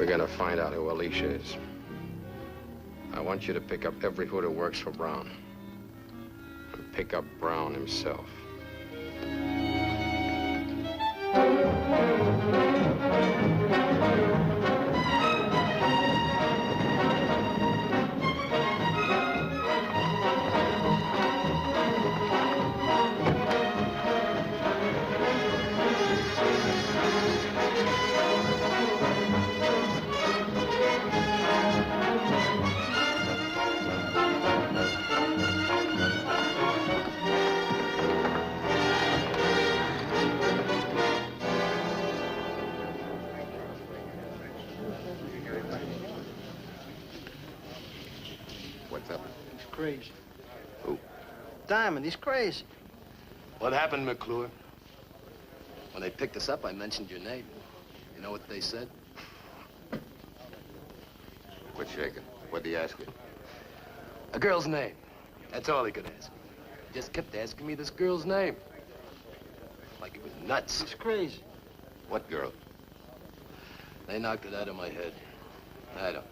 We're gonna find out who Alicia is. I want you to pick up every hood who works for Brown. And pick up Brown himself. Crazy. Who? Diamond, he's crazy. What happened, McClure? When they picked us up, I mentioned your name. You know what they said? Quit shaking. What'd he ask you? A girl's name. That's all he could ask me. He just kept asking me this girl's name. Like it was nuts. He's crazy. What girl? They knocked it out of my head. I don't know.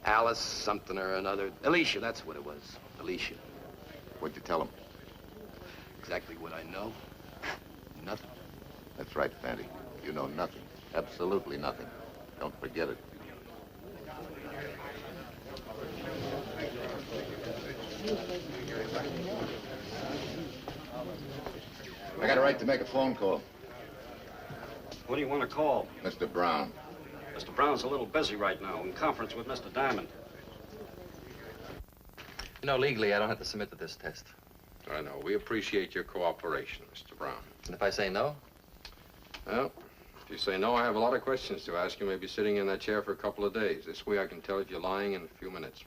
Alice something or another. Alicia, that's what it was. Alicia. What'd you tell him? Exactly what I know. Nothing. That's right, Fandy. You know nothing. Absolutely nothing. Don't forget it. I got a right to make a phone call. What do you want to call? Mr. Brown. Mr. Brown's a little busy right now in conference with Mr. Diamond. You know, legally, I don't have to submit to this test. I know. We appreciate your cooperation, Mr. Brown. And if I say no? Well, if you say no, I have a lot of questions to ask you. Maybe sitting in that chair for a couple of days. This way I can tell if you're lying in a few minutes.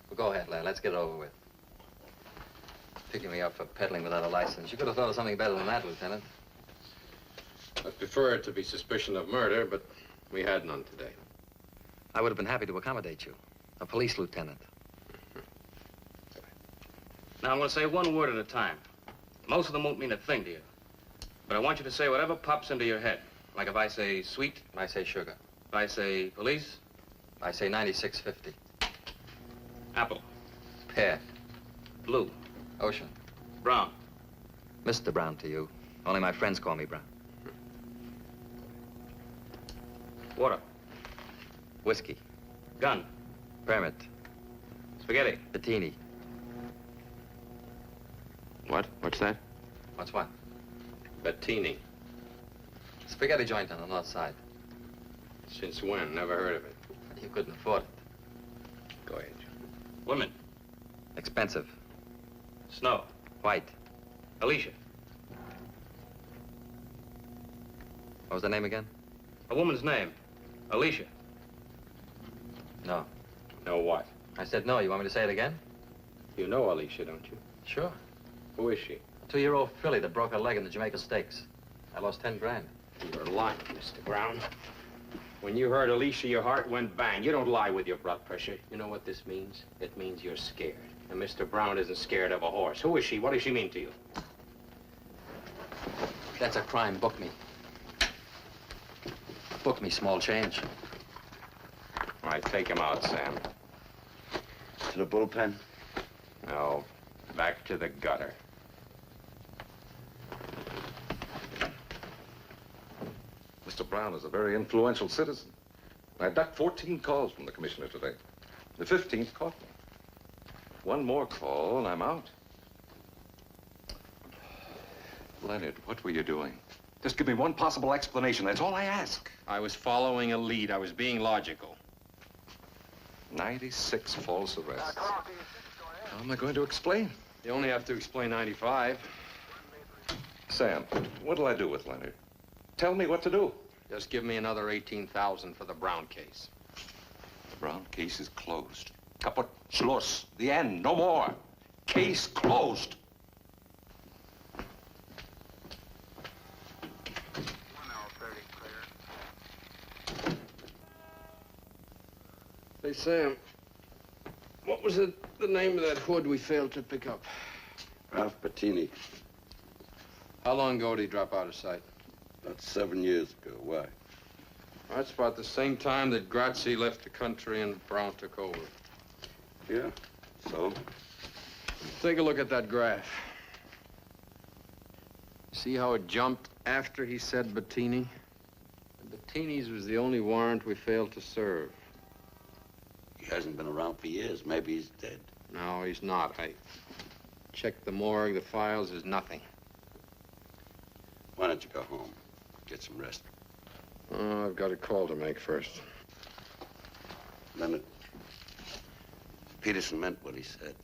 Well, go ahead, lad. Let's get it over with. Picking me up for peddling without a license. You could have thought of something better than that, Lieutenant. I'd prefer it to be suspicion of murder, but we had none today. I would have been happy to accommodate you. A police lieutenant. Now, I'm going to say one word at a time. Most of them won't mean a thing to you. But I want you to say whatever pops into your head. Like if I say sweet, I say sugar. if I say police, I say 9650. apple, Pear. blue, Ocean. brown, Mr. Brown to you. Only my friends call me Brown. water, Whiskey. gun, Permit. spaghetti, Bettini. What? What's that? What's what? Bettini. Spaghetti joint on the north side. Since when? Never heard of it. You couldn't afford it. Go ahead. women, Expensive. snow, White. Alicia. What was the name again? A woman's name, Alicia. No. Know what? I said no. You want me to say it again? You know Alicia, don't you? Sure. Who is she? A 2-year-old filly that broke her leg in the Jamaica Stakes. I lost 10 grand. You're lying, Mr. Brown. When you heard Alicia, your heart went bang. You don't lie with your blood pressure. You know what this means? It means you're scared. And Mr. Brown isn't scared of a horse. Who is she? What does she mean to you? That's a crime. Book me. Book me, small change. All right, take him out, Sam. To the bullpen? No, back to the gutter. Mr. Brown is a very influential citizen. I ducked 14 calls from the commissioner today. The 15th caught me. One more call and I'm out. Leonard, what were you doing? Just give me one possible explanation. That's all I ask. I was following a lead. I was being logical. 96 false arrests. How am I going to explain? You only have to explain 95. Sam, what'll I do with Leonard? Tell me what to do. Just give me another 18,000 for the Brown case. The Brown case is closed. Kaput, Schluss. The end. No more. Case closed. Hey, Sam, what was the name of that hood we failed to pick up? Ralph Bettini. How long ago did he drop out of sight? About 7 years ago. Why? That's about the same time that Grazi left the country and Brown took over. Yeah, so? Take a look at that graph. See how it jumped after he said Bettini? Bettini's was the only warrant we failed to serve. He hasn't been around for years. Maybe he's dead. No, he's not. I checked the morgue, the files, there's nothing. Why don't you go home? Get some rest. Oh, I've got a call to make first. Leonard, Peterson meant what he said.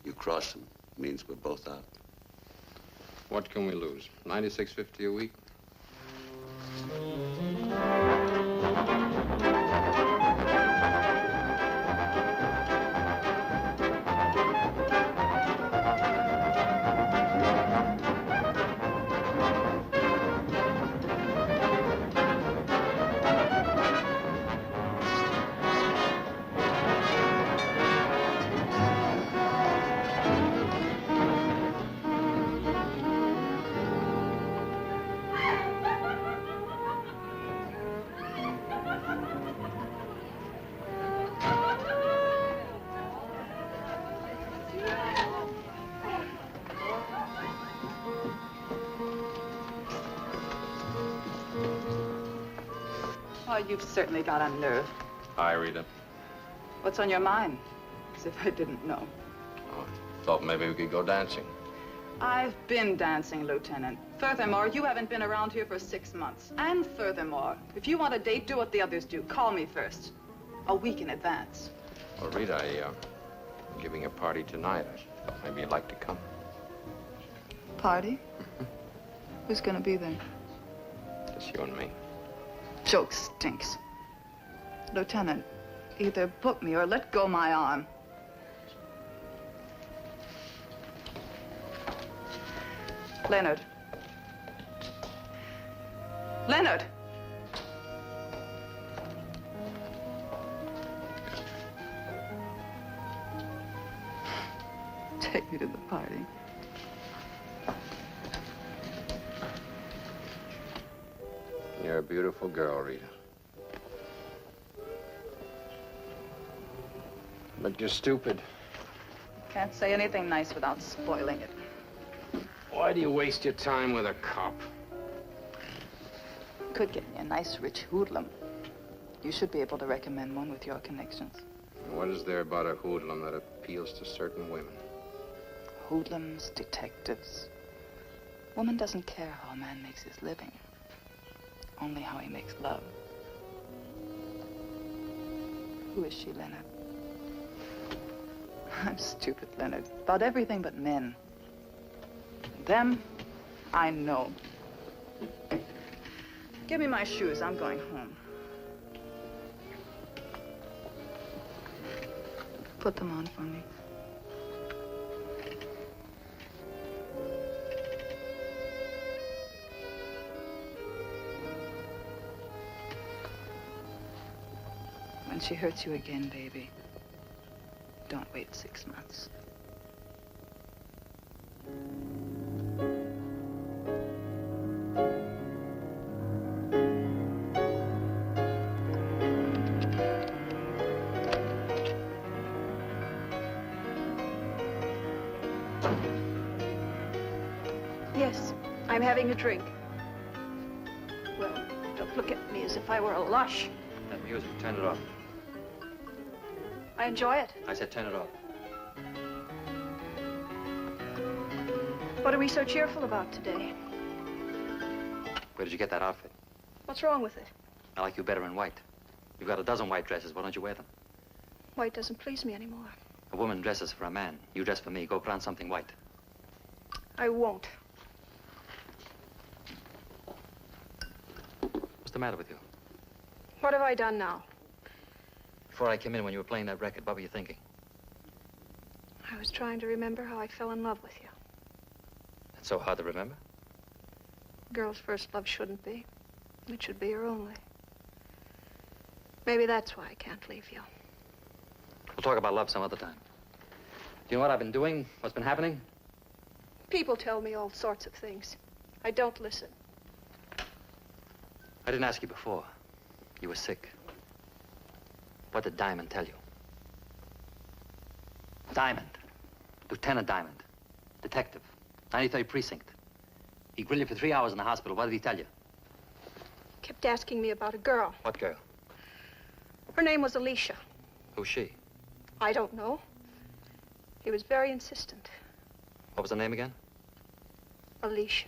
You cross him, means we're both out. What can we lose? $96.50 a week? Oh, you've certainly got a nerve. Hi, Rita. What's on your mind? As if I didn't know. Oh, thought maybe we could go dancing. I've been dancing, Lieutenant. Furthermore, you haven't been around here for 6 months. And furthermore, if you want a date, do what the others do. Call me first. A week in advance. Well, Rita, I'm giving a party tonight. I thought maybe you'd like to come. Party? Who's gonna be there? Just you and me. Joke stinks. Lieutenant, either book me or let go my arm. Leonard. Leonard! Take me to the party. You're a beautiful girl, Rita. But you're stupid. Can't say anything nice without spoiling it. Why do you waste your time with a cop? Could get me a nice rich hoodlum. You should be able to recommend one with your connections. What is there about a hoodlum that appeals to certain women? Hoodlums, detectives. Woman doesn't care how a man makes his living. Only how he makes love. Who is she, Leonard? I'm stupid, Leonard. About everything but men. Them, I know. Give me my shoes. I'm going home. Put them on for me. When she hurts you again, baby, don't wait 6 months. Yes, I'm having a drink. Well, don't look at me as if I were a lush. That music, turn it off. I enjoy it. I said turn it off. What are we so cheerful about today? Where did you get that outfit? What's wrong with it? I like you better in white. You've got a dozen white dresses. Why don't you wear them? White doesn't please me anymore. A woman dresses for a man. You dress for me. Go put on something white. I won't. What's the matter with you? What have I done now? Before I came in when you were playing that record, what were you thinking? I was trying to remember how I fell in love with you. It's so hard to remember. Girl's first love shouldn't be. It should be her only. Maybe that's why I can't leave you. We'll talk about love some other time. Do you know what I've been doing? What's been happening? People tell me all sorts of things. I don't listen. I didn't ask you before. You were sick. What did Diamond tell you? Diamond. Lieutenant Diamond. Detective. 93rd Precinct. He grilled you for 3 hours in the hospital. What did he tell you? Kept asking me about a girl. What girl? Her name was Alicia. Who's she? I don't know. He was very insistent. What was her name again? Alicia.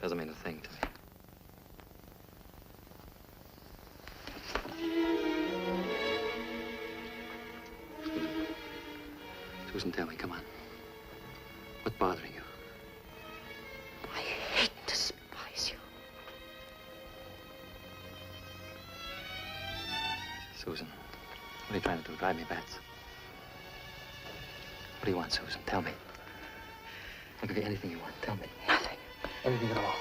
Doesn't mean a thing to me. Susan, tell me, come on. What's bothering you? I hate and despise you. Susan, what are you trying to do? Drive me bats? What do you want, Susan? Tell me. I'll give you anything you want. Tell me. Nothing. Anything at all.